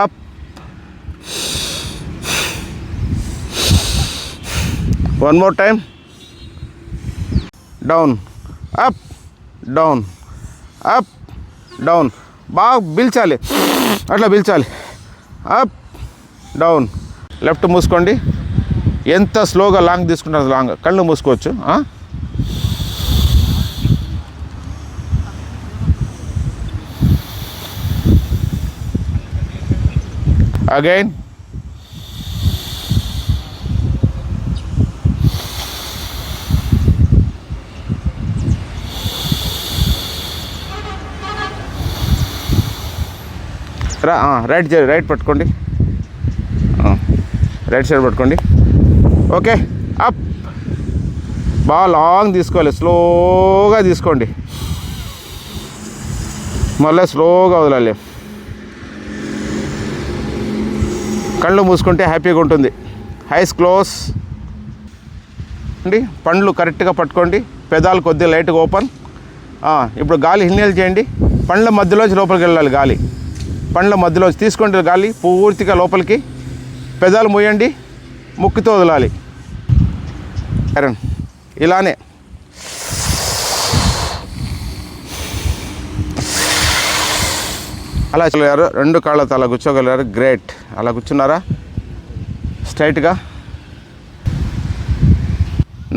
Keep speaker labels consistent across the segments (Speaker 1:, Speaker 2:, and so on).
Speaker 1: Up. One more time. Down, up, down, up, down. బాగా పీల్చాలి, అట్లా పీల్చాలి. Up, down. Left మూసుకోండి. ఎంత స్లోగా లాంగ్ తీసుకుంటారు లాంగ్. కళ్ళు మూసుకోవచ్చు. అగైన్. రైట్ పట్టుకోండి. రైట్ సైడ్ పట్టుకోండి. ఓకే. అప్. బాగా లాంగ్ తీసుకోవాలి, స్లోగా తీసుకోండి. మళ్ళీ స్లోగా వదలాలి. కళ్ళు మూసుకుంటే హ్యాపీగా ఉంటుంది. ఐస్ క్లోజ్ అండి. పండ్లు కరెక్ట్గా పట్టుకోండి. పెదాలు కొద్దిగా లైట్గా ఓపెన్. ఇప్పుడు గాలి ఇన్హేల్ చేయండి. పండ్ల మధ్యలోంచి లోపలికి వెళ్ళాలి గాలి. పండ్ల మధ్యలోంచి తీసుకోండి గాలి పూర్తిగా లోపలికి. పెదాలు మూయండి, ముక్కుతో వదలాలి. ఇలానే అలా చేయగలరు. రెండు కాళ్ళతో అలా కూర్చోగలరు. గ్రేట్. అలా కూర్చున్నారా స్ట్రైట్గా.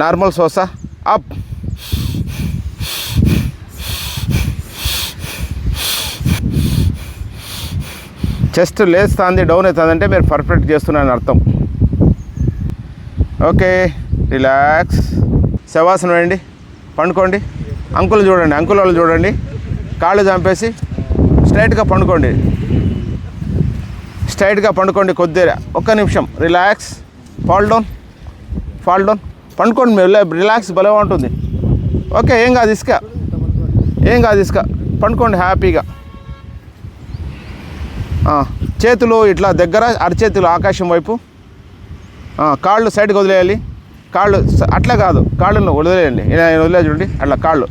Speaker 1: నార్మల్ శ్వాస. అప్. చెస్ట్ లేస్తుంది, డౌన్ అవుతుందంటే మీరు పర్ఫెక్ట్ చేస్తున్నారని అర్థం. ఓకే. రిలాక్స్. శవాసనం వేయండి, పండుకోండి. అంకులు చూడండి, అంకుల్ వాళ్ళు చూడండి. కాళ్ళు చంపేసి స్ట్రైట్గా పండుకోండి. స్ట్రైట్గా పండుకోండి. కొద్దిగా ఒక్క నిమిషం relax. Fall down, fall down. పండుకోండి మీరు. రిలాక్స్ భలే ఉంటుంది. ఓకే. ఏం కాదు ఇసుక, పండుకోండి హ్యాపీగా. చేతులు ఇట్లా దగ్గర, అరచేతులు ఆకాశం వైపు. కాళ్ళు సైడ్కి వదిలేయాలి. కాళ్ళు అట్లా కాదు, కాళ్ళను వదిలేయండి. నేను వదిలే చూడండి అట్లా. కాళ్ళు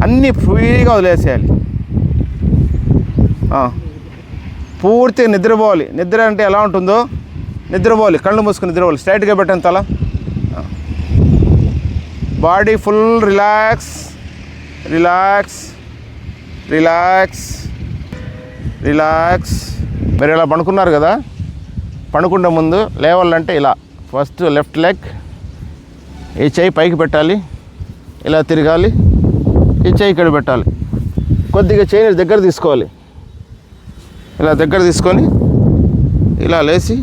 Speaker 1: అన్నీ ఫ్రీగా వదిలేసేయాలి. పూర్తిగా నిద్రపోవాలి. నిద్ర అంటే ఎలా ఉంటుందో నిద్రపోవాలి. కళ్ళు మూసుకుని నిద్రపోవాలి. స్ట్రైట్గా పెట్టండి తల. Body full relax, relax, relax, relax. మీరు ఇలా పడుకున్నారు కదా, పడుకునే ముందు లేవాలంటే ఇలా ఫస్ట్ లెఫ్ట్ లెగ్, ఈ చెయ్యి పైకి పెట్టాలి, ఇలా తిరగాలి, ఈ చెయ్యి ఇక్కడ పెట్టాలి. కొద్దిగా చెయ్యిని దగ్గర తీసుకోవాలి. ఇలా దగ్గర తీసుకొని ఇలా లేచి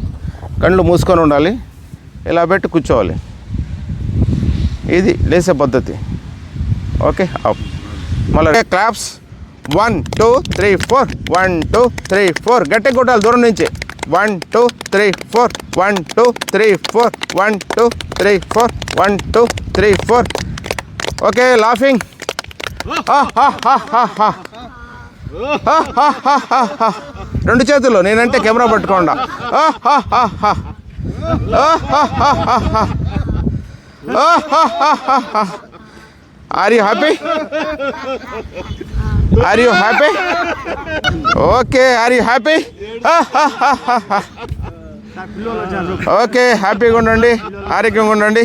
Speaker 1: కళ్ళు మూసుకొని ఉండాలి. ఇలా పెట్టి కూర్చోవాలి. ఇది లేసే పద్ధతి. ఓకే. అప్. మళ్ళీ క్లాప్స్. 1 2 3 4 1 2 3 4. గట్టిగా కొట్టాలి దూరం నుంచి. 1 2 3 4 1 2 3 4 1 2 3 4 1 2 3 4. ఓకే. లాఫింగ్. రెండు చేతుల్లో నేనంటే కెమెరా పట్టుకోండా. Are you happy? Are you happy? Okay. Are you happy? Okay. హ్యాపీగా ఉండండి, ఆరోగ్యంగా ఉండండి.